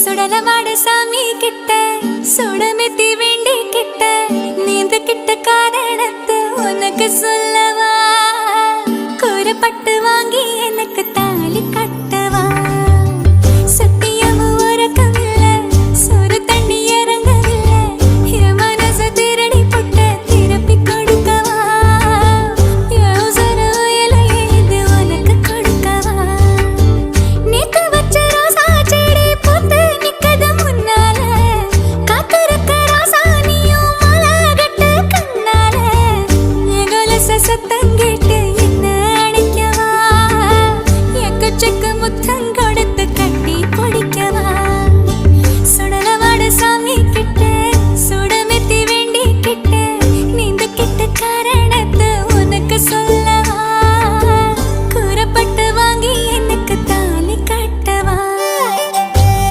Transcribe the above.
சுடலமாட சாமி கிட்ட சுடமெத்தி வேண்டி கிட்ட நீந்து கிட்ட காரணத்தை உனக்கு சொல்லவா கூறப்பட்டு வாங்கி